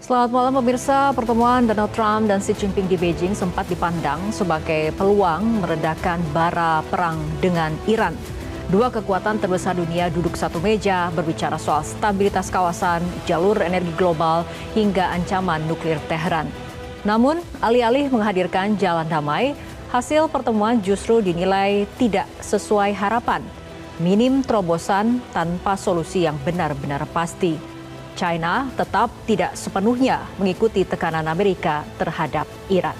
Selamat malam pemirsa, pertemuan Donald Trump dan Xi Jinping di Beijing sempat dipandang sebagai peluang meredakan bara perang dengan Iran. Dua kekuatan terbesar dunia duduk satu meja berbicara soal stabilitas kawasan, jalur energi global, hingga ancaman nuklir Teheran. Namun, alih-alih menghadirkan jalan damai, hasil pertemuan justru dinilai tidak sesuai harapan. Minim terobosan tanpa solusi yang benar-benar pasti. China tetap tidak sepenuhnya mengikuti tekanan Amerika terhadap Iran.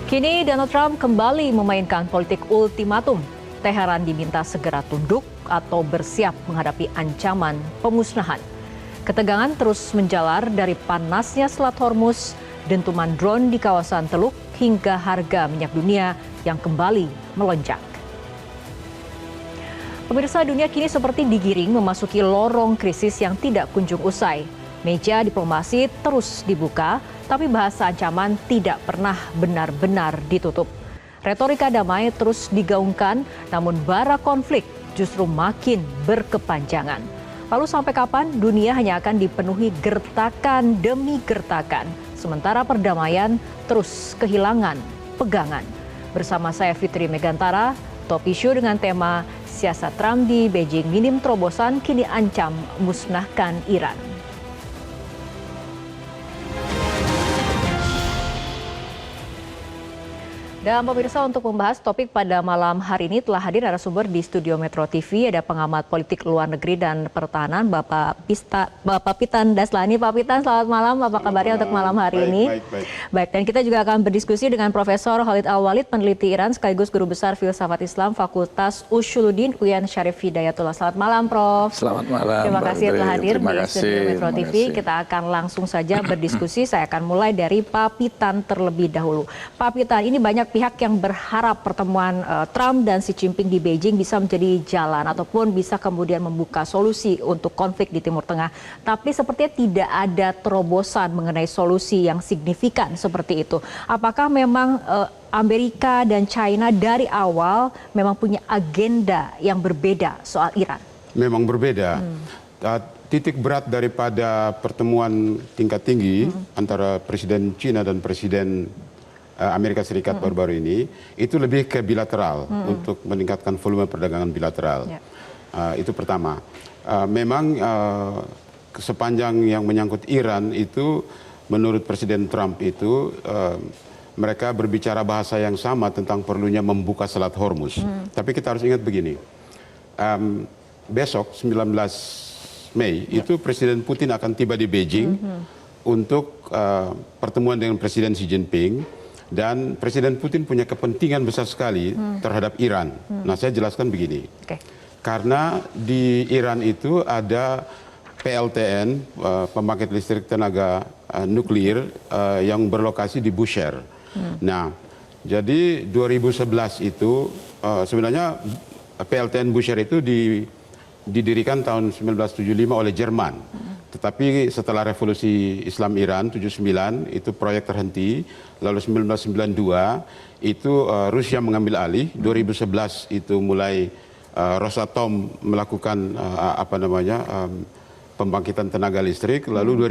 Kini Donald Trump kembali memainkan politik ultimatum. Teheran diminta segera tunduk atau bersiap menghadapi ancaman pemusnahan. Ketegangan terus menjalar dari panasnya Selat Hormuz, dentuman drone di kawasan Teluk, hingga harga minyak dunia yang kembali melonjak. Pemirsa, dunia kini seperti digiring memasuki lorong krisis yang tidak kunjung usai. Meja diplomasi terus dibuka, tapi bahasa ancaman tidak pernah benar-benar ditutup. Retorika damai terus digaungkan, namun bara konflik justru makin berkepanjangan. Lalu sampai kapan dunia hanya akan dipenuhi gertakan demi gertakan, sementara perdamaian terus kehilangan pegangan. Bersama saya Fitri Megantara, top issue dengan tema siasat Trump di Beijing minim terobosan kini ancam musnahkan Iran. Dan pemirsa, untuk membahas topik pada malam hari ini telah hadir narasumber di studio Metro TV, ada pengamat politik luar negeri dan pertahanan Bapak Pitan Daslani. Pak Pitan, selamat malam. Apa kabarnya untuk malam hari ini? Baik, dan kita juga akan berdiskusi dengan Profesor Khalid Al-Walid, peneliti Iran sekaligus Guru Besar Filsafat Islam Fakultas Ushuluddin UIN Syarif Hidayatullah. Selamat malam, Prof. Selamat malam. Terima kasih telah hadir di studio Metro TV. Kita akan langsung saja berdiskusi. Saya akan mulai dari Pak Pitan terlebih dahulu. Pak Pitan, ini banyak pihak yang berharap pertemuan Trump dan Xi Jinping di Beijing bisa menjadi jalan ataupun bisa kemudian membuka solusi untuk konflik di Timur Tengah. Tapi sepertinya tidak ada terobosan mengenai solusi yang signifikan seperti itu. Apakah memang Amerika dan China dari awal memang punya agenda yang berbeda soal Iran? Memang berbeda. Titik berat daripada pertemuan tingkat tinggi antara Presiden China dan Presiden Amerika Serikat baru-baru ini itu lebih ke bilateral untuk meningkatkan volume perdagangan bilateral. Itu pertama. Memang sepanjang yang menyangkut Iran itu menurut Presiden Trump itu mereka berbicara bahasa yang sama tentang perlunya membuka Selat Hormuz. Tapi kita harus ingat begini. Besok 19 Mei itu Presiden Putin akan tiba di Beijing untuk pertemuan dengan Presiden Xi Jinping. Dan Presiden Putin punya kepentingan besar sekali terhadap Iran. Nah, saya jelaskan begini. Karena di Iran itu ada PLTN, pembangkit listrik tenaga nuklir yang berlokasi di Bushehr. Nah, jadi 2011 itu sebenarnya PLTN Bushehr itu didirikan tahun 1975 oleh Jerman. Tetapi setelah revolusi Islam Iran 79 itu proyek terhenti, lalu 1992 itu Rusia mengambil alih, 2011 itu mulai Rosatom melakukan pembangkitan tenaga listrik, lalu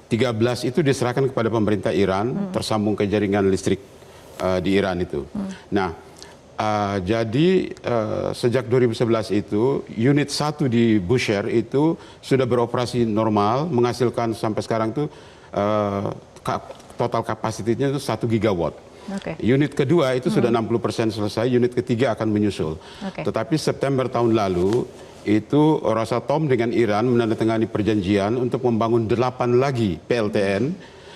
2013 itu diserahkan kepada pemerintah Iran, tersambung ke jaringan listrik di Iran itu. Nah, jadi sejak 2011 itu unit 1 di Bushehr itu sudah beroperasi normal, menghasilkan sampai sekarang tuh total kapasitinya itu 1 gigawatt. Unit kedua itu sudah 60% selesai, unit ketiga akan menyusul. Tetapi September tahun lalu itu Rosatom dengan Iran menandatangani perjanjian untuk membangun 8 lagi PLTN,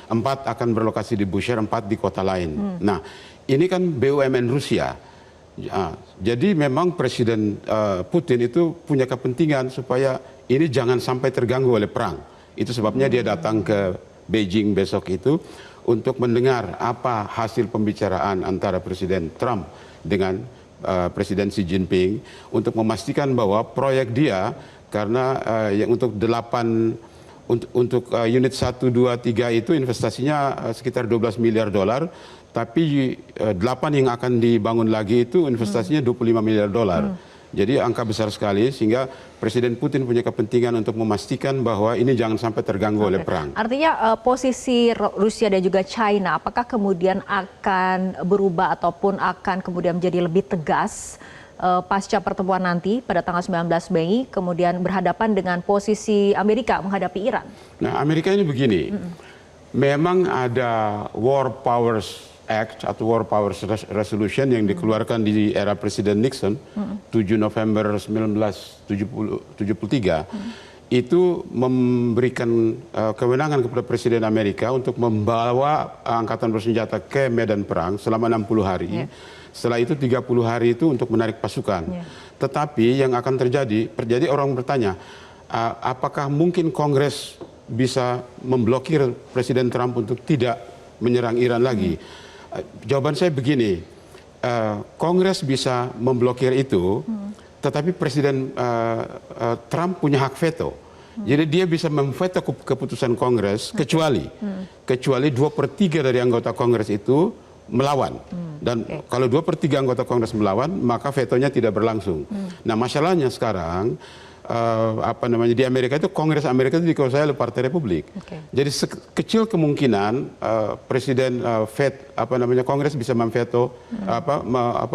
4 akan berlokasi di Bushehr, 4 di kota lain. Nah, ini kan BUMN Rusia. Jadi memang Presiden Putin itu punya kepentingan supaya ini jangan sampai terganggu oleh perang. Itu sebabnya dia datang ke Beijing besok itu untuk mendengar apa hasil pembicaraan antara Presiden Trump dengan Presiden Xi Jinping untuk memastikan bahwa proyek dia karena yang untuk unit 1, 2, 3 itu investasinya sekitar $12 miliar. Tapi 8 yang akan dibangun lagi itu investasinya 25 miliar dolar. Jadi angka besar sekali sehingga Presiden Putin punya kepentingan untuk memastikan bahwa ini jangan sampai terganggu oleh perang. Artinya posisi Rusia dan juga China apakah kemudian akan berubah ataupun akan kemudian menjadi lebih tegas pasca pertemuan nanti pada tanggal 19 Mei kemudian berhadapan dengan posisi Amerika menghadapi Iran? Nah, Amerika ini begini. Memang ada War Powers Act atau War Powers Resolution yang dikeluarkan di era Presiden Nixon 7 November 1973 itu memberikan kewenangan kepada Presiden Amerika untuk membawa angkatan bersenjata ke medan perang selama 60 hari. Setelah itu 30 hari itu untuk menarik pasukan. Tetapi yang akan terjadi orang bertanya, apakah mungkin Kongres bisa memblokir Presiden Trump untuk tidak menyerang Iran lagi? Jawaban saya begini, Kongres bisa memblokir itu, tetapi Presiden Trump punya hak veto. Jadi dia bisa memveto keputusan Kongres kecuali 2/3 dari anggota Kongres itu melawan. Dan kalau 2/3 anggota Kongres melawan, maka vetonya tidak berlangsung. Nah, masalahnya sekarang di Amerika itu Kongres Amerika itu dikuasai oleh Partai Republik. Jadi kecil kemungkinan Presiden Kongres bisa memveto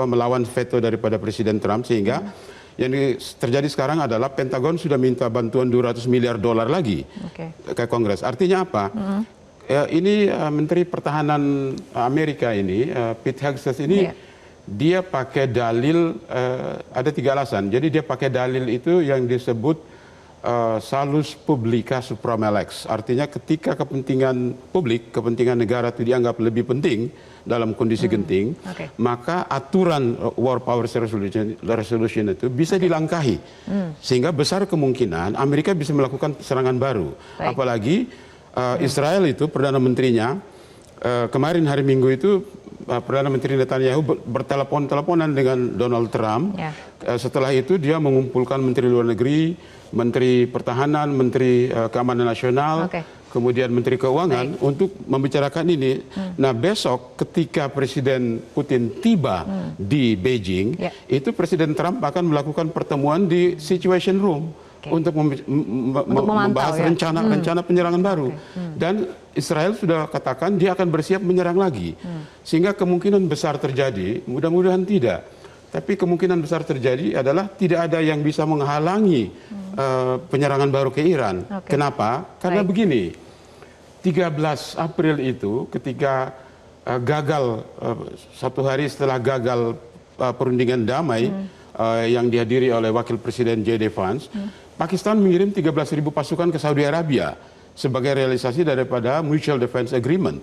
melawan veto daripada Presiden Trump sehingga yang terjadi sekarang adalah Pentagon sudah minta bantuan 200 miliar dolar lagi ke Kongres. Artinya apa? Ini Menteri Pertahanan Amerika ini Pete Hegseth ini dia pakai dalil ada 3 alasan. Jadi dia pakai dalil itu yang disebut salus publica suprema lex. Artinya ketika kepentingan publik, kepentingan negara itu dianggap lebih penting dalam kondisi genting, maka aturan War Powers Resolution itu bisa dilangkahi. Sehingga besar kemungkinan Amerika bisa melakukan serangan baru. Apalagi Israel itu Perdana Menterinya kemarin hari Minggu itu Perdana Menteri Netanyahu bertelepon-teleponan dengan Donald Trump. Setelah itu dia mengumpulkan Menteri Luar Negeri, Menteri Pertahanan, Menteri Keamanan Nasional, kemudian Menteri Keuangan untuk membicarakan ini. Nah, besok ketika Presiden Putin tiba di Beijing, itu Presiden Trump akan melakukan pertemuan di Situation Room. Untuk membahas rencana penyerangan baru. Dan Israel sudah katakan dia akan bersiap menyerang lagi. Sehingga kemungkinan besar terjadi, mudah-mudahan tidak. Tapi kemungkinan besar terjadi adalah tidak ada yang bisa menghalangi penyerangan baru ke Iran. Kenapa? Karena begini, 13 April itu ketika gagal, 1 hari setelah gagal perundingan damai yang dihadiri oleh Wakil Presiden J.D. Vance, Pakistan mengirim 13.000 pasukan ke Saudi Arabia sebagai realisasi daripada Mutual Defense Agreement.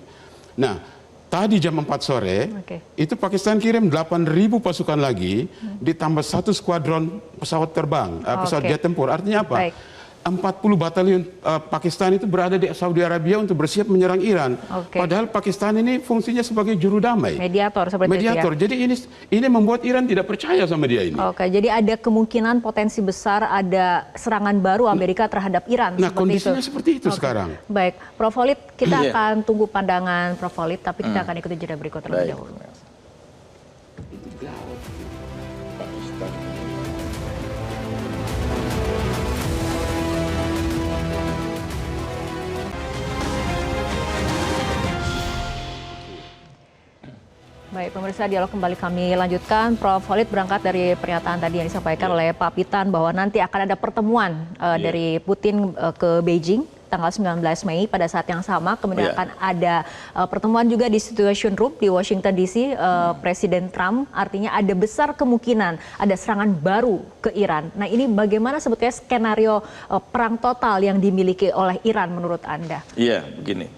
Nah, tadi jam 4 sore, itu Pakistan kirim 8.000 pasukan lagi, ditambah 1 skuadron pesawat terbang, pesawat jet tempur. Artinya apa? 40 batalion Pakistan itu berada di Saudi Arabia untuk bersiap menyerang Iran. Padahal Pakistan ini fungsinya sebagai juru damai. Mediator seperti mediator. itu ya? Jadi ini membuat Iran tidak percaya sama dia ini. Jadi ada kemungkinan potensi besar ada serangan baru Amerika terhadap Iran. Nah, kondisinya seperti itu sekarang. Baik, Prof. Khalid, kita akan tunggu pandangan Prof. Khalid, tapi kita akan ikuti jeda berikut terlebih dahulu. Baik, pemirsa, dialog kembali kami lanjutkan. Prof. Khalid berangkat dari pernyataan tadi yang disampaikan oleh Pak Pitan bahwa nanti akan ada pertemuan dari Putin ke Beijing tanggal 19 Mei pada saat yang sama. Kemudian akan ada pertemuan juga di Situation Room di Washington DC Presiden Trump. Artinya ada besar kemungkinan ada serangan baru ke Iran. Nah, ini bagaimana sebetulnya skenario perang total yang dimiliki oleh Iran menurut Anda? Iya, begini.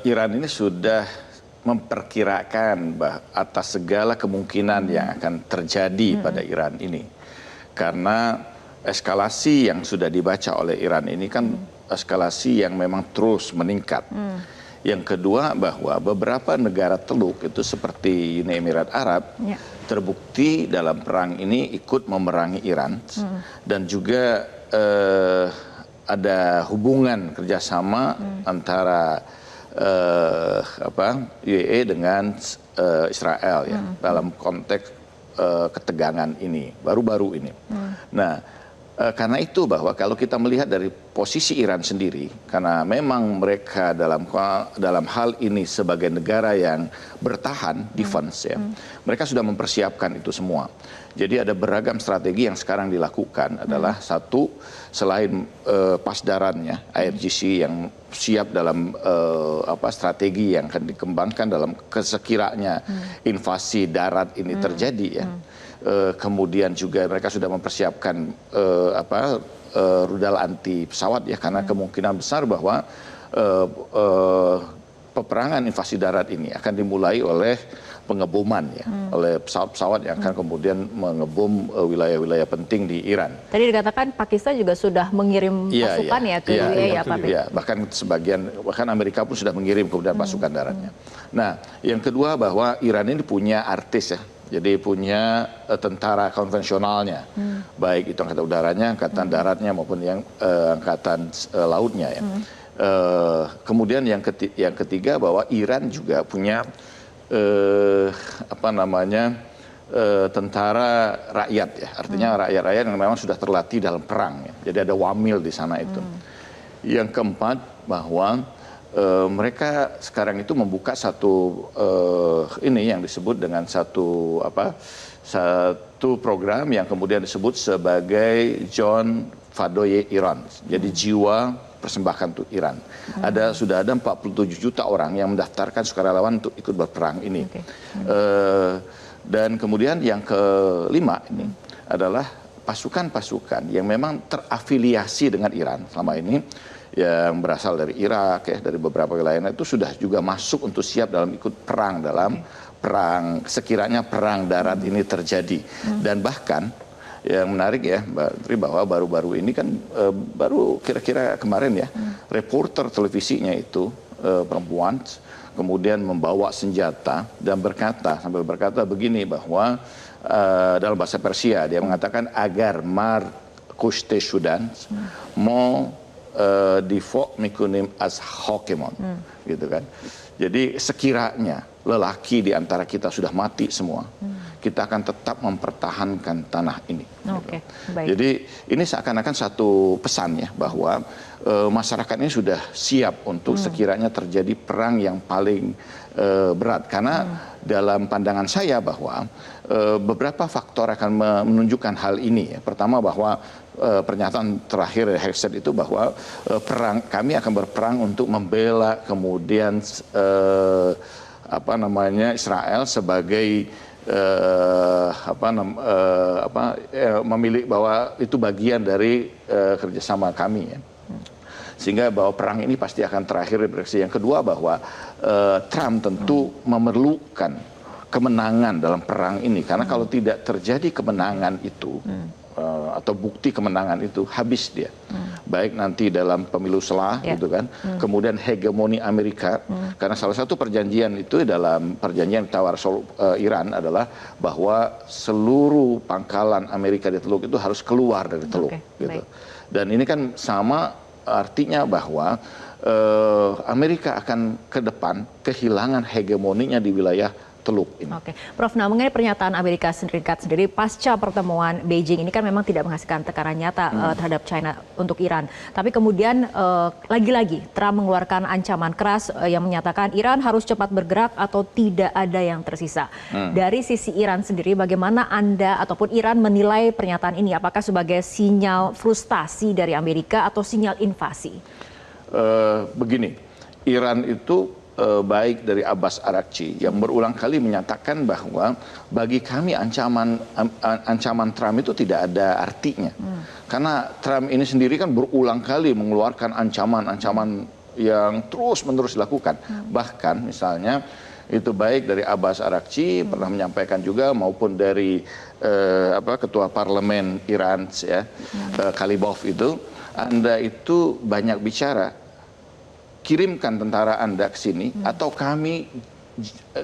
Iran ini sudah memperkirakan atas segala kemungkinan yang akan terjadi pada Iran ini. Karena eskalasi yang sudah dibaca oleh Iran ini kan eskalasi yang memang terus meningkat. Yang kedua bahwa beberapa negara Teluk itu seperti Uni Emirat Arab terbukti dalam perang ini ikut memerangi Iran. Dan juga ada hubungan kerjasama antara UAE dengan Israel ya dalam konteks ketegangan ini baru-baru ini. Nah, karena itu bahwa kalau kita melihat dari posisi Iran sendiri, karena memang mereka dalam hal ini sebagai negara yang bertahan defense ya, mereka sudah mempersiapkan itu semua. Jadi ada beragam strategi yang sekarang dilakukan adalah satu, selain pasdarannya IRGC yang siap dalam strategi yang akan dikembangkan dalam kesekiranya invasi darat ini terjadi ya. Kemudian juga mereka sudah mempersiapkan rudal anti pesawat ya, karena kemungkinan besar bahwa peperangan invasi darat ini akan dimulai oleh pengeboman ya, oleh pesawat-pesawat yang akan kemudian mengebom wilayah-wilayah penting di Iran. Tadi dikatakan Pakistan juga sudah mengirim pasukan ke UAE ya Pak. Iya, bahkan Amerika pun sudah mengirim kemudian pasukan daratnya. Nah, yang kedua bahwa Iran ini punya artis ya. Jadi punya tentara konvensionalnya, baik itu angkatan udaranya, angkatan daratnya maupun yang angkatan lautnya ya. Kemudian yang ketiga bahwa Iran juga punya tentara rakyat ya, artinya rakyat-rakyat yang memang sudah terlatih dalam perang ya. Jadi ada wamil di sana itu. Yang keempat bahwa mereka sekarang itu membuka satu ini yang disebut dengan satu program yang kemudian disebut sebagai John Fadoye Iran. Jadi jiwa persembahkan untuk Iran. Sudah ada 47 juta orang yang mendaftarkan sukarelawan untuk ikut berperang ini. Dan kemudian yang kelima ini adalah pasukan-pasukan yang memang terafiliasi dengan Iran selama ini, yang berasal dari Irak ya, dari beberapa wilayah itu sudah juga masuk untuk siap dalam ikut perang perang sekiranya perang darat ini terjadi. Dan bahkan yang menarik ya Mbak Tri, bahwa baru-baru ini kan baru kira-kira kemarin ya, reporter televisinya itu perempuan kemudian membawa senjata dan sambil berkata begini bahwa dalam bahasa Persia dia mengatakan agar mar kushte shudan mo difok mikunim as hokemon, gitu kan. Jadi sekiranya lelaki di antara kita sudah mati semua, kita akan tetap mempertahankan tanah ini. Oke, baik. Jadi ini seakan-akan satu pesan ya, bahwa masyarakat ini sudah siap untuk sekiranya terjadi perang yang paling berat. Karena dalam pandangan saya bahwa beberapa faktor akan menunjukkan hal ini ya. Pertama bahwa pernyataan terakhir dari Hegseth itu bahwa kami akan berperang untuk membela kemudian Israel sebagai memilih bahwa itu bagian dari kerjasama kami ya. Sehingga bahwa perang ini pasti akan terakhir. Yang kedua bahwa Trump tentu memerlukan kemenangan dalam perang ini, karena kalau tidak terjadi kemenangan itu atau bukti kemenangan itu, habis dia. Baik nanti dalam pemilu gitu kan, kemudian hegemoni Amerika, karena salah satu perjanjian itu dalam perjanjian tawar Iran adalah bahwa seluruh pangkalan Amerika di Teluk itu harus keluar dari Teluk gitu. Dan ini kan sama artinya bahwa Amerika akan ke depan kehilangan hegemoninya di wilayah Teluk ini. Oke, Prof. Nah, mengenai pernyataan Amerika Serikat sendiri pasca pertemuan Beijing ini kan memang tidak menghasilkan tekanan nyata terhadap China untuk Iran. Tapi kemudian lagi-lagi Trump mengeluarkan ancaman keras yang menyatakan Iran harus cepat bergerak atau tidak ada yang tersisa. Dari sisi Iran sendiri, bagaimana Anda ataupun Iran menilai pernyataan ini? Apakah sebagai sinyal frustasi dari Amerika atau sinyal invasi? Begini, Iran itu baik dari Abbas Araghchi yang berulang kali menyatakan bahwa bagi kami ancaman Trump itu tidak ada artinya. Karena Trump ini sendiri kan berulang kali mengeluarkan ancaman-ancaman yang terus-menerus dilakukan. Bahkan misalnya itu baik dari Abbas Araghchi pernah menyampaikan juga, maupun dari ketua parlemen Iran ya, Kalibov itu, Anda itu banyak bicara, kirimkan tentara Anda ke sini atau kami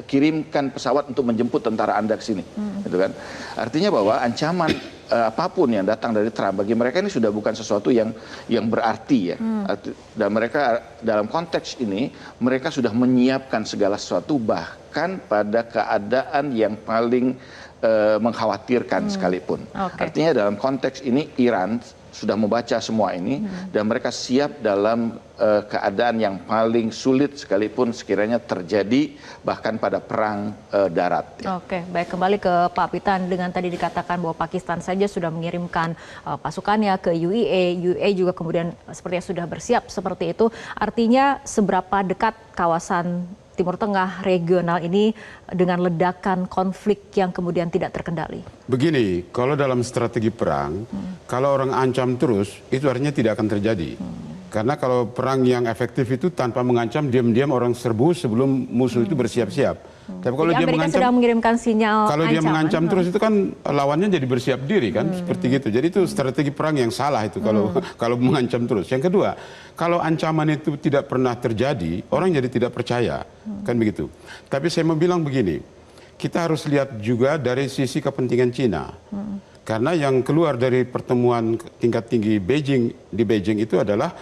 kirimkan pesawat untuk menjemput tentara Anda ke sini, gitu kan. Artinya bahwa ancaman apapun yang datang dari Trump bagi mereka ini sudah bukan sesuatu yang berarti ya. Dan mereka dalam konteks ini mereka sudah menyiapkan segala sesuatu bahkan pada keadaan yang paling mengkhawatirkan sekalipun. Artinya dalam konteks ini Iran sudah membaca semua ini dan mereka siap dalam keadaan yang paling sulit sekalipun sekiranya terjadi bahkan pada perang darat. Ya. Oke, baik, kembali ke Pak Pitan. Dengan tadi dikatakan bahwa Pakistan saja sudah mengirimkan pasukannya ke UAE juga kemudian sepertinya sudah bersiap seperti itu. Artinya seberapa dekat kawasan Timur Tengah regional ini dengan ledakan konflik yang kemudian tidak terkendali? Begini, kalau dalam strategi perang, kalau orang ancam terus, itu artinya tidak akan terjadi. Karena kalau perang yang efektif itu tanpa mengancam, diam-diam orang serbu sebelum musuh itu bersiap-siap. Tapi kalau dia mengancam, sedang mengirimkan sinyal kalau dia ancaman, mengancam terus itu kan lawannya jadi bersiap diri kan, seperti gitu. Jadi itu strategi perang yang salah itu kalau mengancam terus. Yang kedua, kalau ancaman itu tidak pernah terjadi, orang jadi tidak percaya, kan begitu. Tapi saya mau bilang begini, kita harus lihat juga dari sisi kepentingan Cina. Karena yang keluar dari pertemuan tingkat tinggi di Beijing itu adalah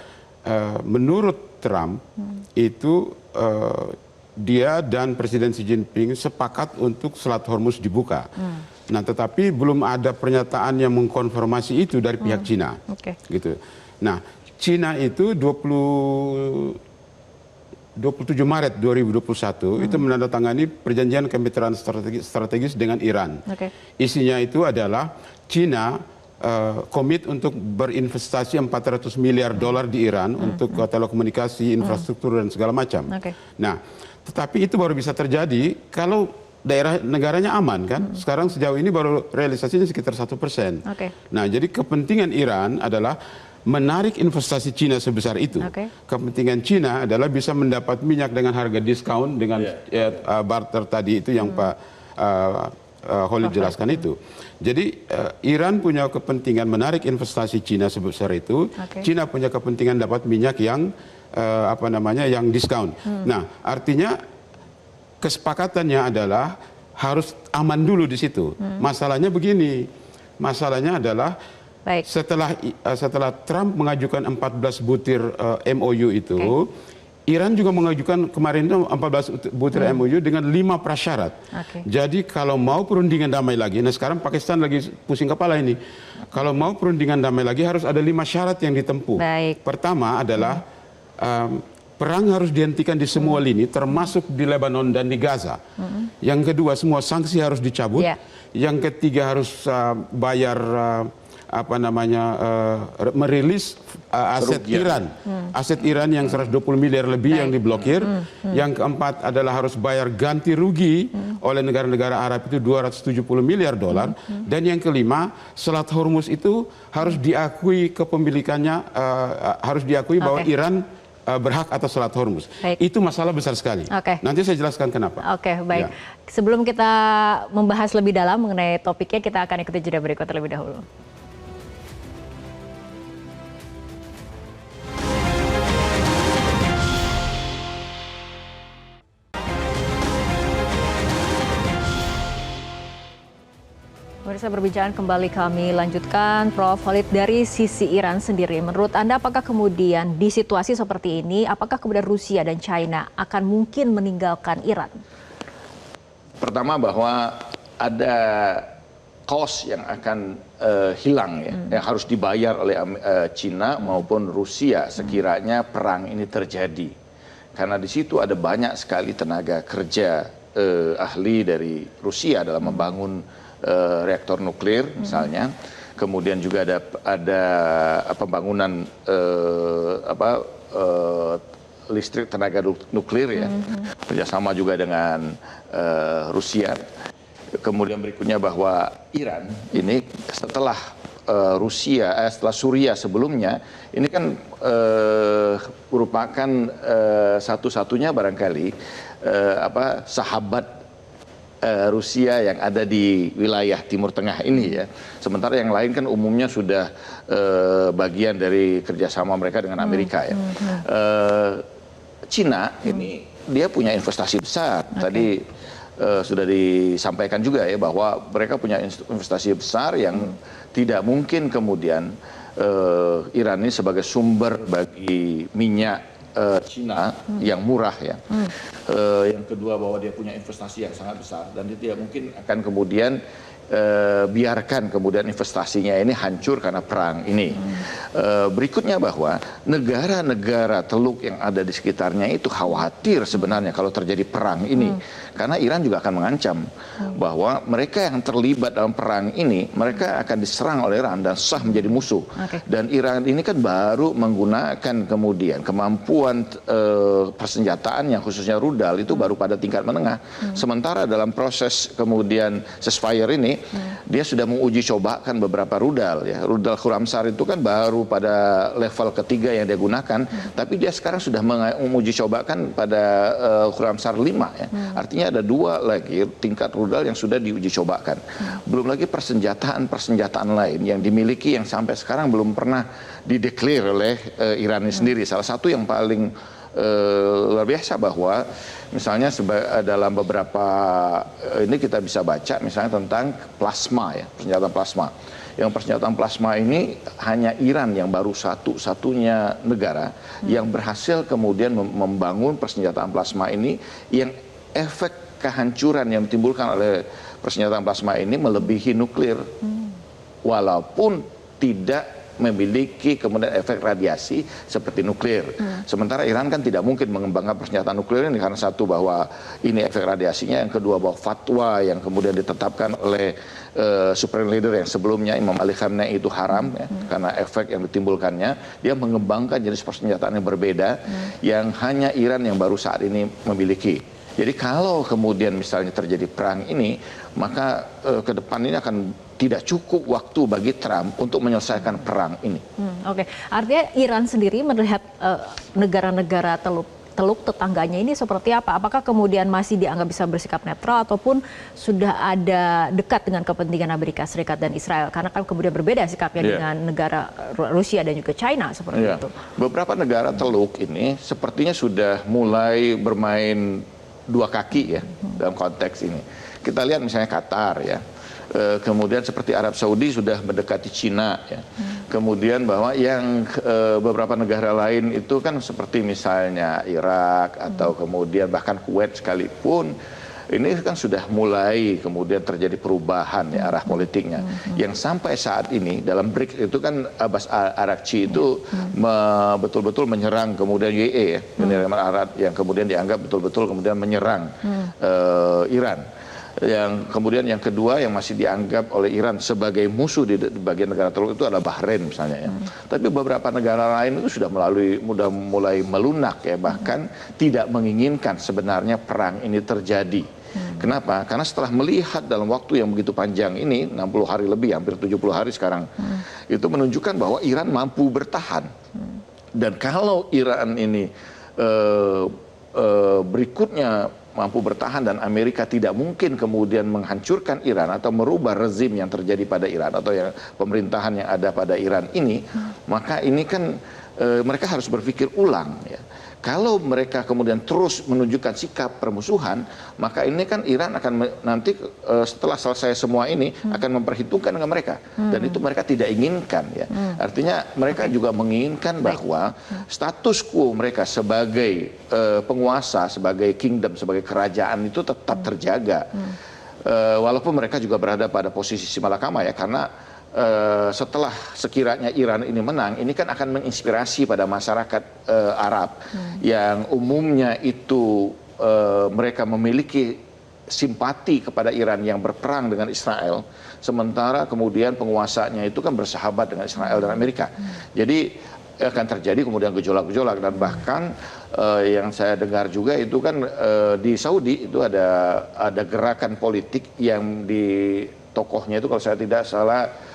menurut Trump itu dia dan Presiden Xi Jinping sepakat untuk Selat Hormuz dibuka. Nah, tetapi belum ada pernyataan yang mengkonfirmasi itu dari pihak Cina. Gitu. Nah, Cina itu 27 Maret 2021 itu menandatangani perjanjian kemitraan strategis dengan Iran. Isinya itu adalah Cina komit untuk berinvestasi 400 miliar dolar di Iran untuk telekomunikasi, infrastruktur dan segala macam. Nah, tetapi itu baru bisa terjadi kalau daerah negaranya aman kan. Sekarang sejauh ini baru realisasinya sekitar 1%. Nah, jadi kepentingan Iran adalah menarik investasi Cina sebesar itu. Kepentingan Cina adalah bisa mendapat minyak dengan harga diskon dengan barter tadi itu yang Pak Khalid jelaskan itu. Jadi Iran punya kepentingan menarik investasi Cina sebesar itu. Cina punya kepentingan dapat minyak yang yang diskon. Nah, artinya kesepakatannya adalah harus aman dulu di situ. Masalahnya begini, masalahnya adalah setelah Trump mengajukan 14 butir MOU itu, Iran juga mengajukan kemarin itu 14 butir MOU dengan 5 prasyarat. Jadi kalau mau perundingan damai lagi, nah sekarang Pakistan lagi pusing kepala ini. Kalau mau perundingan damai lagi harus ada 5 syarat yang ditempuh. Pertama adalah perang harus dihentikan di semua lini, termasuk di Lebanon dan di Gaza. Yang kedua, semua sanksi harus dicabut. Yang ketiga harus bayar merilis aset Iran. Aset Iran yang 120 miliar lebih yang diblokir. Yang keempat adalah harus bayar ganti rugi oleh negara-negara Arab itu 270 miliar dolar. Dan yang kelima, Selat Hormuz itu harus diakui kepemilikannya, harus diakui bahwa Iran berhak atas Selat Hormuz. Itu masalah besar sekali. Nanti saya jelaskan kenapa. Baik. Sebelum kita membahas lebih dalam mengenai topiknya, kita akan ikuti jeda berikut terlebih dahulu. Pemirsa, perbincangan kembali kami lanjutkan. Prof. Khalid, dari sisi Iran sendiri, menurut Anda apakah kemudian di situasi seperti ini, apakah kemudian Rusia dan China akan mungkin meninggalkan Iran? Pertama bahwa ada cost yang akan hilang yang harus dibayar oleh China maupun Rusia sekiranya perang ini terjadi. Karena di situ ada banyak sekali tenaga kerja ahli dari Rusia dalam membangun reaktor nuklir misalnya, kemudian juga ada pembangunan listrik tenaga nuklir ya, kerjasama juga dengan Rusia. Kemudian berikutnya bahwa Iran ini setelah setelah Suriah sebelumnya, ini kan merupakan satu-satunya barangkali sahabat Rusia yang ada di wilayah Timur Tengah ini ya. Sementara yang lain kan umumnya sudah bagian dari kerjasama mereka dengan Amerika ya. Cina ini dia punya investasi besar. Tadi sudah disampaikan juga ya bahwa mereka punya investasi besar yang tidak mungkin kemudian Iran ini sebagai sumber bagi minyak Cina yang murah ya. Yang kedua bahwa dia punya investasi yang sangat besar dan dia tidak mungkin akan kemudian biarkan kemudian investasinya ini hancur karena perang ini. Berikutnya bahwa negara-negara Teluk yang ada di sekitarnya itu khawatir sebenarnya kalau terjadi perang ini. Karena Iran juga akan mengancam bahwa mereka yang terlibat dalam perang ini, mereka akan diserang oleh Iran dan sah menjadi musuh. Dan Iran ini kan baru menggunakan kemudian kemampuan persenjataan yang khususnya rudal itu baru pada tingkat menengah. Sementara dalam proses kemudian ceasefire ini, dia sudah menguji cobakan beberapa rudal ya. Rudal Khurramsar itu kan baru pada level ketiga yang dia gunakan, tapi dia sekarang sudah menguji cobakan pada Khurramsar 5 ya. Artinya ada 2 lagi tingkat rudal yang sudah diuji cobakan. Belum lagi persenjataan lain yang dimiliki yang sampai sekarang belum pernah dideklar oleh Iran sendiri. Salah satu yang paling luar biasa bahwa misalnya dalam beberapa ini kita bisa baca misalnya tentang plasma ya, persenjataan plasma. Yang persenjataan plasma ini hanya Iran yang baru satu-satunya negara yang berhasil kemudian membangun persenjataan plasma ini yang efek kehancuran yang ditimbulkan oleh persenjataan plasma ini melebihi nuklir. Walaupun tidak memiliki kemudian efek radiasi seperti nuklir. Sementara Iran kan tidak mungkin mengembangkan persenjataan nuklir ini karena satu bahwa ini efek radiasinya, yang kedua bahwa fatwa yang kemudian ditetapkan oleh supreme leader yang sebelumnya Imam Ali Khamenei itu haram ya, karena efek yang ditimbulkannya. Dia mengembangkan jenis persenjataan yang berbeda yang hanya Iran yang baru saat ini memiliki. Jadi kalau kemudian misalnya terjadi perang ini, maka ke depan ini akan tidak cukup waktu bagi Trump untuk menyelesaikan perang ini. Oke. Artinya Iran sendiri melihat negara-negara teluk tetangganya ini seperti apa? Apakah kemudian masih dianggap bisa bersikap netral ataupun sudah ada dekat dengan kepentingan Amerika Serikat dan Israel? Karena kan kemudian berbeda sikapnya dengan negara Rusia dan juga China seperti itu. Beberapa negara teluk ini sepertinya sudah mulai bermain 2 kaki ya dalam konteks ini. Kita lihat misalnya Qatar ya. Kemudian seperti Arab Saudi sudah mendekati Cina ya. Kemudian bahwa yang beberapa negara lain itu kan seperti misalnya Irak atau kemudian bahkan Kuwait sekalipun ini kan sudah mulai kemudian terjadi perubahan ya arah politiknya. Yang sampai saat ini dalam BRICS itu kan Abbas Araghchi itu betul-betul menyerang kemudian UAE ya, Uni Emirat Arab, yang kemudian dianggap betul-betul kemudian menyerang Iran. Yang kemudian yang kedua yang masih dianggap oleh Iran sebagai musuh di bagian negara teluk itu adalah Bahrain misalnya ya. Tapi beberapa negara lain itu sudah mulai melunak ya, bahkan tidak menginginkan sebenarnya perang ini terjadi. Kenapa? Karena setelah melihat dalam waktu yang begitu panjang ini, 60 hari lebih, hampir 70 hari sekarang, itu menunjukkan bahwa Iran mampu bertahan. Dan kalau Iran ini berikutnya mampu bertahan dan Amerika tidak mungkin kemudian menghancurkan Iran atau merubah rezim yang terjadi pada Iran atau yang pemerintahan yang ada pada Iran ini, maka ini kan mereka harus berpikir ulang ya. Kalau mereka kemudian terus menunjukkan sikap permusuhan, maka ini kan Iran akan nanti setelah selesai semua ini akan memperhitungkan dengan mereka. Dan itu mereka tidak inginkan ya. Artinya mereka juga menginginkan bahwa status quo mereka sebagai penguasa, sebagai kingdom, sebagai kerajaan itu tetap terjaga. Walaupun mereka juga berada pada posisi malakama ya, karena setelah sekiranya Iran ini menang, ini kan akan menginspirasi pada masyarakat Arab yang umumnya itu mereka memiliki simpati kepada Iran yang berperang dengan Israel, sementara kemudian penguasanya itu kan bersahabat dengan Israel dan Amerika. Jadi akan terjadi kemudian gejolak-gejolak, dan bahkan yang saya dengar juga itu kan di Saudi itu ada gerakan politik yang di tokohnya itu kalau saya tidak salah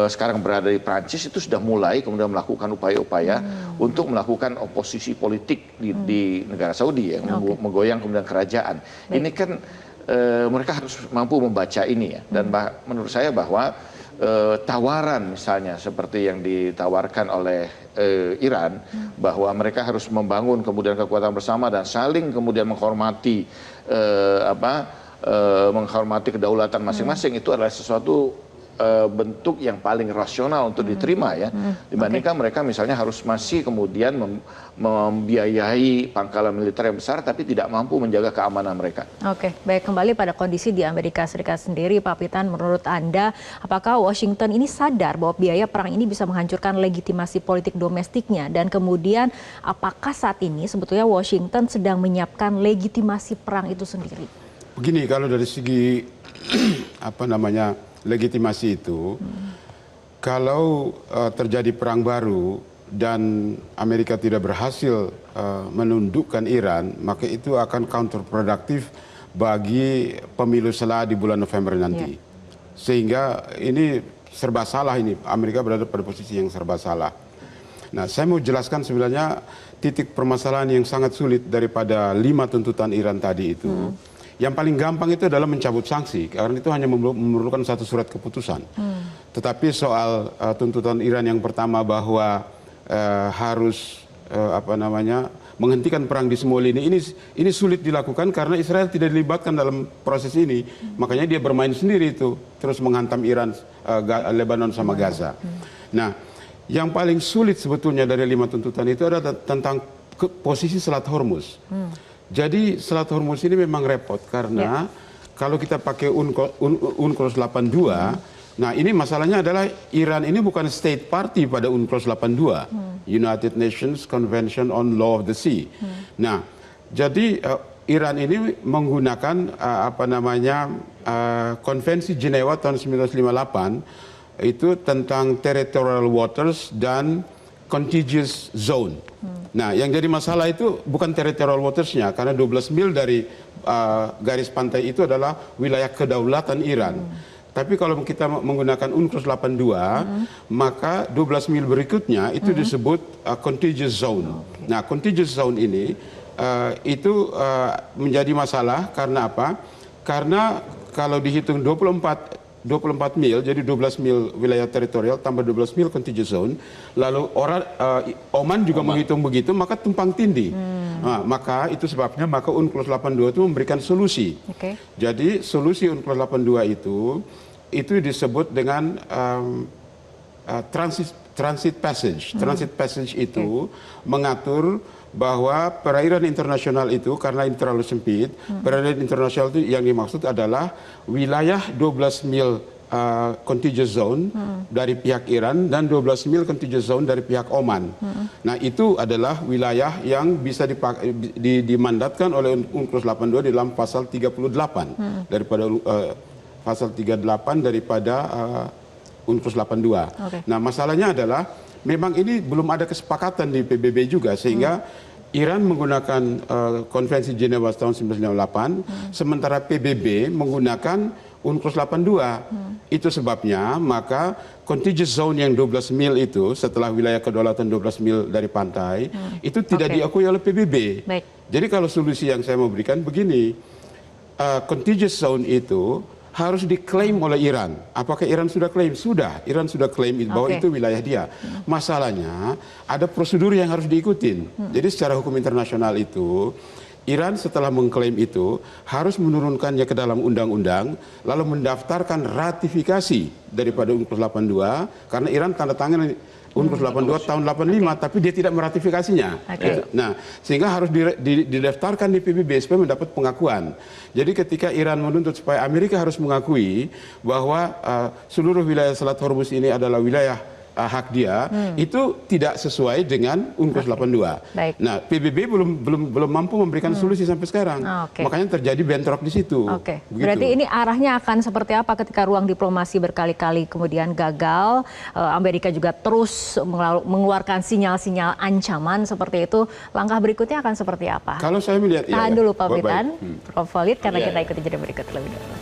sekarang berada di Prancis, itu sudah mulai kemudian melakukan upaya-upaya untuk melakukan oposisi politik di negara Saudi ya, menggoyang kemudian kerajaan. Ini kan mereka harus mampu membaca ini ya, dan menurut saya bahwa tawaran misalnya seperti yang ditawarkan oleh Iran bahwa mereka harus membangun kemudian kekuatan bersama dan saling kemudian menghormati menghormati kedaulatan masing-masing itu adalah sesuatu bentuk yang paling rasional untuk diterima ya, dibandingkan mereka misalnya harus masih kemudian membiayai pangkalan militer yang besar tapi tidak mampu menjaga keamanan mereka. Oke, baik, kembali pada kondisi di Amerika Serikat sendiri, Pak Pitan, menurut Anda, apakah Washington ini sadar bahwa biaya perang ini bisa menghancurkan legitimasi politik domestiknya, dan kemudian apakah saat ini sebetulnya Washington sedang menyiapkan legitimasi perang itu sendiri? Begini, kalau dari segi legitimasi itu, kalau terjadi perang baru dan Amerika tidak berhasil menundukkan Iran, maka itu akan counterproduktif bagi pemilu setelah di bulan November nanti. Sehingga ini serba salah, ini Amerika berada pada posisi yang serba salah. Nah, saya mau jelaskan sebenarnya titik permasalahan yang sangat sulit daripada 5 tuntutan Iran tadi itu. Yang paling gampang itu adalah mencabut sanksi, karena itu hanya memerlukan satu surat keputusan. Tetapi soal tuntutan Iran yang pertama bahwa harus menghentikan perang di semua lini, ini sulit dilakukan karena Israel tidak dilibatkan dalam proses ini. Makanya dia bermain sendiri itu, terus menghantam Iran, Lebanon sama Gaza. Nah, yang paling sulit sebetulnya dari 5 tuntutan itu adalah tentang posisi Selat Hormuz. Jadi Selat Hormuz ini memang repot karena kalau kita pakai UNCLOS 82, nah ini masalahnya adalah Iran ini bukan state party pada UNCLOS 82, United Nations Convention on Law of the Sea. Nah, jadi Iran ini menggunakan Konvensi Jenewa tahun 1958 itu tentang territorial waters dan contiguous zone. Nah, yang jadi masalah itu bukan territorial watersnya, karena 12 mil dari garis pantai itu adalah wilayah kedaulatan Iran. Tapi kalau kita menggunakan UNCLOS 82, maka 12 mil berikutnya itu disebut contiguous zone. Nah, contiguous zone ini itu menjadi masalah karena apa? Karena kalau dihitung 24 mil, jadi 12 mil wilayah teritorial tambah 12 mil contiguous zone, lalu Oman juga menghitung begitu, maka tumpang tindih. Nah, maka itu sebabnya maka UNCLOS 82 itu memberikan solusi. Jadi solusi UNCLOS 82 itu disebut dengan transit passage. Transit passage itu mengatur bahwa perairan internasional itu, karena ini terlalu sempit, perairan internasional itu yang dimaksud adalah wilayah 12 mil contiguous zone dari pihak Iran dan 12 mil contiguous zone dari pihak Oman. Nah, itu adalah wilayah yang bisa dimandatkan oleh UNCLOS 82 di dalam pasal 38 daripada pasal 38 daripada UNCLOS 82. Nah, masalahnya adalah memang ini belum ada kesepakatan di PBB juga, sehingga Iran menggunakan Konvensi Jenewa tahun 1998, sementara PBB menggunakan UNCLOS 82. Itu sebabnya maka contiguous zone yang 12 mil itu setelah wilayah kedaulatan 12 mil dari pantai itu tidak diakui oleh PBB. Jadi kalau solusi yang saya mau berikan begini, contiguous zone itu harus diklaim oleh Iran. Apakah Iran sudah klaim? Sudah. Iran sudah klaim bahwa itu wilayah dia. Masalahnya ada prosedur yang harus diikutin. Jadi secara hukum internasional itu, Iran setelah mengklaim itu harus menurunkannya ke dalam undang-undang, lalu mendaftarkan ratifikasi daripada UNCLOS 82, karena Iran tanda tangan UNCLOS 82 tahun 85, tapi dia tidak meratifikasinya. Nah, sehingga harus didaftarkan di PBB supaya mendapat pengakuan. Jadi ketika Iran menuntut supaya Amerika harus mengakui bahwa seluruh wilayah Selat Hormuz ini adalah wilayah hak dia, itu tidak sesuai dengan UNCLOS 82. Nah, PBB belum mampu memberikan solusi sampai sekarang. Makanya terjadi bentrok di situ. Berarti ini arahnya akan seperti apa ketika ruang diplomasi berkali-kali kemudian gagal, Amerika juga terus mengeluarkan sinyal-sinyal ancaman seperti itu, langkah berikutnya akan seperti apa? Kalau saya melihat, tahan dulu Pak Pitan, Prof. Khalid, karena kita ikuti jeda berikut lebih dulu.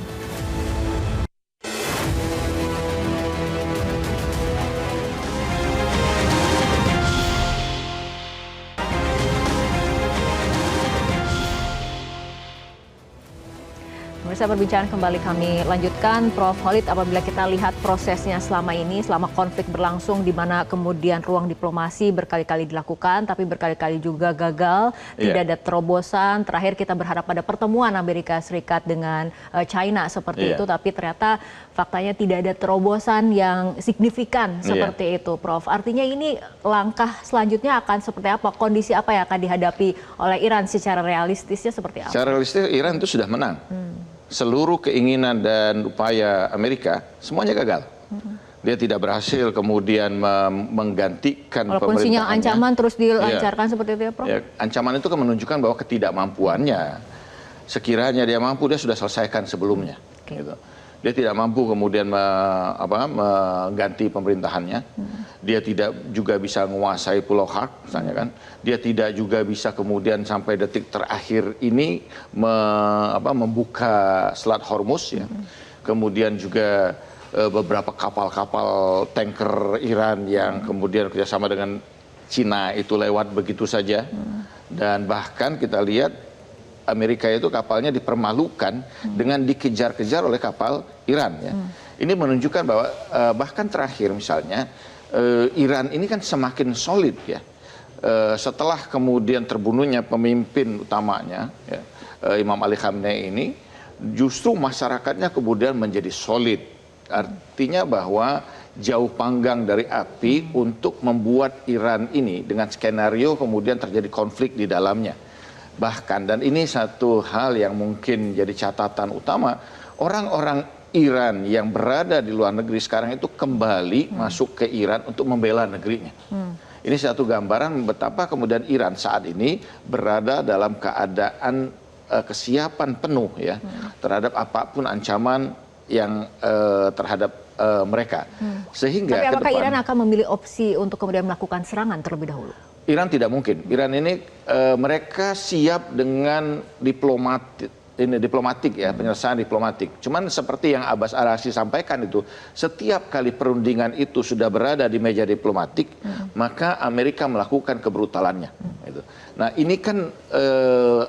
pemirsa, perbincangan kembali kami lanjutkan. Prof. Khalid, apabila kita lihat prosesnya selama ini, selama konflik berlangsung, di mana kemudian ruang diplomasi berkali-kali dilakukan, tapi berkali-kali juga gagal, tidak ada terobosan. Terakhir kita berharap pada pertemuan Amerika Serikat dengan China seperti itu, tapi ternyata faktanya tidak ada terobosan yang signifikan seperti itu, Prof. Artinya ini langkah selanjutnya akan seperti apa? Kondisi apa yang akan dihadapi oleh Iran secara realistisnya seperti apa? Secara realistis Iran itu sudah menang. Seluruh keinginan dan upaya Amerika semuanya gagal. Dia tidak berhasil kemudian menggantikan pemerintahannya. Walaupun sinyal ancaman terus dilancarkan seperti itu ya, Prof? Ya, ancaman itu kan menunjukkan bahwa ketidakmampuannya. Sekiranya dia mampu, dia sudah selesaikan sebelumnya. Gitu. Dia tidak mampu kemudian mengganti pemerintahannya. Dia tidak juga bisa menguasai Pulau Hark, misalnya kan. Dia tidak juga bisa kemudian sampai detik terakhir ini membuka Selat Hormuz, ya. Kemudian juga beberapa kapal-kapal tanker Iran yang kemudian kerjasama dengan Cina itu lewat begitu saja. Dan bahkan kita lihat Amerika itu kapalnya dipermalukan dengan dikejar-kejar oleh kapal Iran, ya. Ini menunjukkan bahwa bahkan terakhir misalnya Iran ini kan semakin solid, ya. Setelah kemudian terbunuhnya pemimpin utamanya, ya, Imam Ali Khamenei ini, justru masyarakatnya kemudian menjadi solid. Artinya bahwa jauh panggang dari api untuk membuat Iran ini dengan skenario kemudian terjadi konflik di dalamnya. Bahkan, dan ini satu hal yang mungkin jadi catatan utama, orang-orang Iran yang berada di luar negeri sekarang itu kembali masuk ke Iran untuk membela negerinya. Ini satu gambaran betapa kemudian Iran saat ini berada dalam keadaan kesiapan penuh, ya, terhadap apapun ancaman yang terhadap mereka. Sehingga tapi apakah Iran akan memilih opsi untuk kemudian melakukan serangan terlebih dahulu? Iran tidak mungkin. Iran ini mereka siap dengan diplomatik, ya, penyelesaian diplomatik. Cuman seperti yang Abbas Araghchi sampaikan itu, setiap kali perundingan itu sudah berada di meja diplomatik, maka Amerika melakukan kebrutalannya. Gitu. Nah, ini kan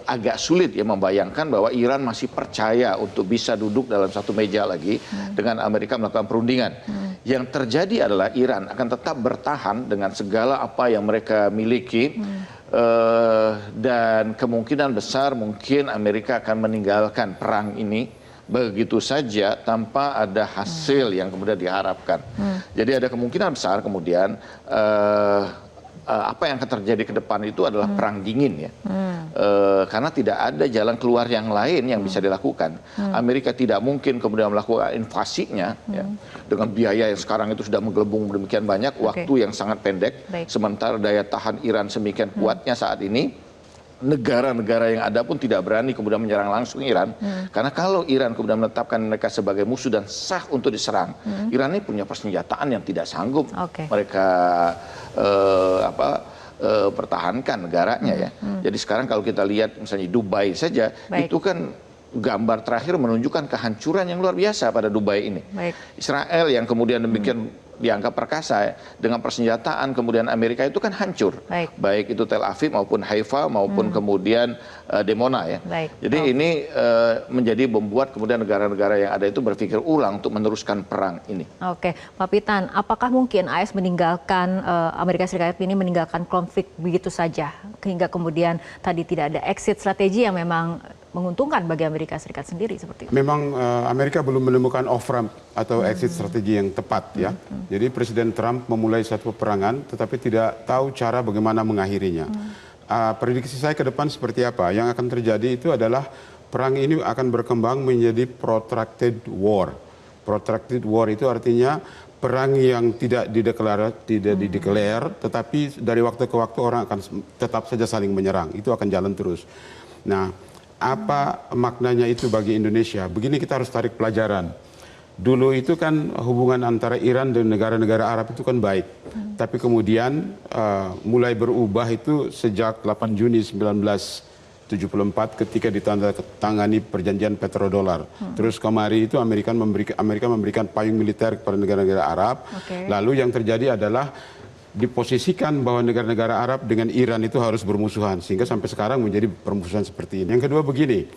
agak sulit, ya, membayangkan bahwa Iran masih percaya untuk bisa duduk dalam satu meja lagi dengan Amerika melakukan perundingan. Yang terjadi adalah Iran akan tetap bertahan dengan segala apa yang mereka miliki, dan kemungkinan besar mungkin Amerika akan meninggalkan perang ini begitu saja tanpa ada hasil yang kemudian diharapkan. Jadi ada kemungkinan besar kemudian apa yang akan terjadi ke depan itu adalah perang dingin, ya. Karena tidak ada jalan keluar yang lain yang bisa dilakukan. Amerika tidak mungkin kemudian melakukan invasinya, ya, dengan biaya yang sekarang itu sudah menggelembung demikian banyak, waktu yang sangat pendek. Sementara daya tahan Iran semikian kuatnya saat ini, negara-negara yang ada pun tidak berani kemudian menyerang langsung Iran. Karena kalau Iran kemudian menetapkan mereka sebagai musuh dan sah untuk diserang, Iran ini punya persenjataan yang tidak sanggup mereka pertahankan negaranya, ya. Jadi sekarang kalau kita lihat misalnya Dubai saja, itu kan gambar terakhir menunjukkan kehancuran yang luar biasa pada Dubai ini. Israel yang kemudian demikian dianggap perkasa, ya, dengan persenjataan kemudian Amerika itu kan hancur. Baik itu Tel Aviv maupun Haifa maupun kemudian Dimona, ya. Jadi ini menjadi membuat kemudian negara-negara yang ada itu berpikir ulang untuk meneruskan perang ini. Oke, Pak Pitan, apakah mungkin AS meninggalkan Amerika Serikat ini meninggalkan konflik begitu saja hingga kemudian tadi tidak ada exit strategi yang memang menguntungkan bagi Amerika Serikat sendiri seperti itu? Memang Amerika belum menemukan off-ramp atau exit strategi yang tepat, ya. Jadi Presiden Trump memulai satu peperangan tetapi tidak tahu cara bagaimana mengakhirinya. Prediksi saya ke depan seperti apa? Yang akan terjadi itu adalah perang ini akan berkembang menjadi protracted war. Protracted war itu artinya perang yang tidak dideklar, tetapi dari waktu ke waktu orang akan tetap saja saling menyerang. Itu akan jalan terus. Nah, apa maknanya itu bagi Indonesia? Begini kita harus tarik pelajaran. Dulu itu kan hubungan antara Iran dan negara-negara Arab itu kan baik. Tapi kemudian mulai berubah itu sejak 8 Juni 1974 ketika ditandatangani perjanjian petrodolar. Terus kemari itu Amerika memberikan payung militer kepada negara-negara Arab. Lalu yang terjadi adalah diposisikan bahwa negara-negara Arab dengan Iran itu harus bermusuhan. Sehingga sampai sekarang menjadi permusuhan seperti ini. Yang kedua begini,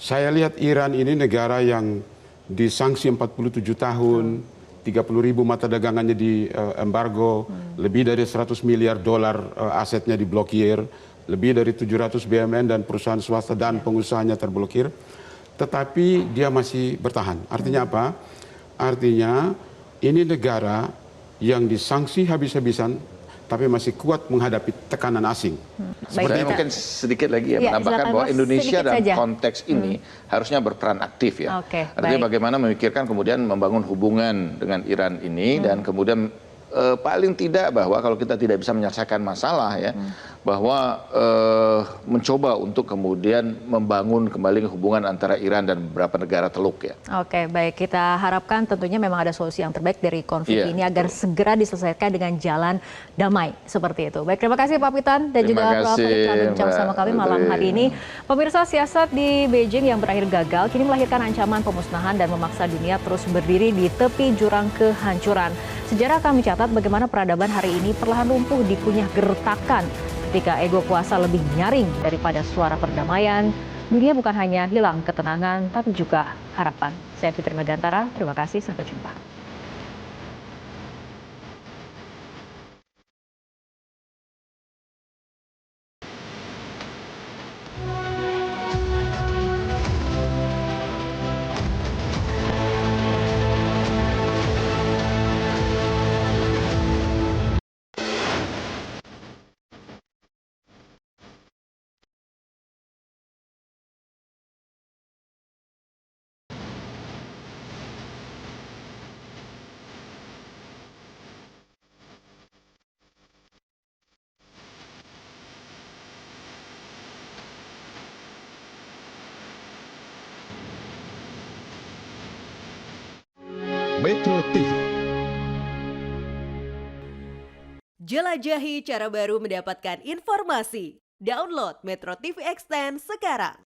Saya lihat Iran ini negara yang disanksi 47 tahun, 30.000 mata dagangannya di embargo, lebih dari 100 miliar dolar asetnya diblokir, lebih dari 700 BUMN dan perusahaan swasta dan pengusahanya terblokir. Tetapi dia masih bertahan. Artinya apa? Artinya ini negara yang disanksi habis-habisan tapi masih kuat menghadapi tekanan asing. Saya mungkin sedikit lagi Ya, menambahkan silakan, bahwa Mas. Indonesia Sedikit dalam saja. konteks ini harusnya berperan aktif ya. Oke, Artinya baik. bagaimana memikirkan kemudian membangun hubungan dengan Iran ini dan kemudian paling tidak bahwa kalau kita tidak bisa menyelesaikan masalah ya, bahwa mencoba untuk kemudian membangun kembali hubungan antara Iran dan beberapa negara Teluk ya. Oke, baik. Kita harapkan tentunya memang ada solusi yang terbaik dari konflik Iya, ini agar segera diselesaikan dengan jalan damai seperti itu. Baik, terima kasih Pak Pitan dan Terima juga Prof. kasih, Farid telah berbincang Mbak sama kami malam Putri. hari ini. Pemirsa, siasat di Beijing yang berakhir gagal kini melahirkan ancaman pemusnahan dan memaksa dunia terus berdiri di tepi jurang kehancuran. Sejarah akan mencatat bagaimana peradaban hari ini perlahan lumpuh dikunyah gertakan ketika ego kuasa lebih nyaring daripada suara perdamaian. Dunia bukan hanya hilang ketenangan, tapi juga harapan. Saya Fitri Megantara, terima kasih, sampai jumpa. Metro TV. Jelajahi cara baru mendapatkan informasi. Download Metro TV Extend sekarang.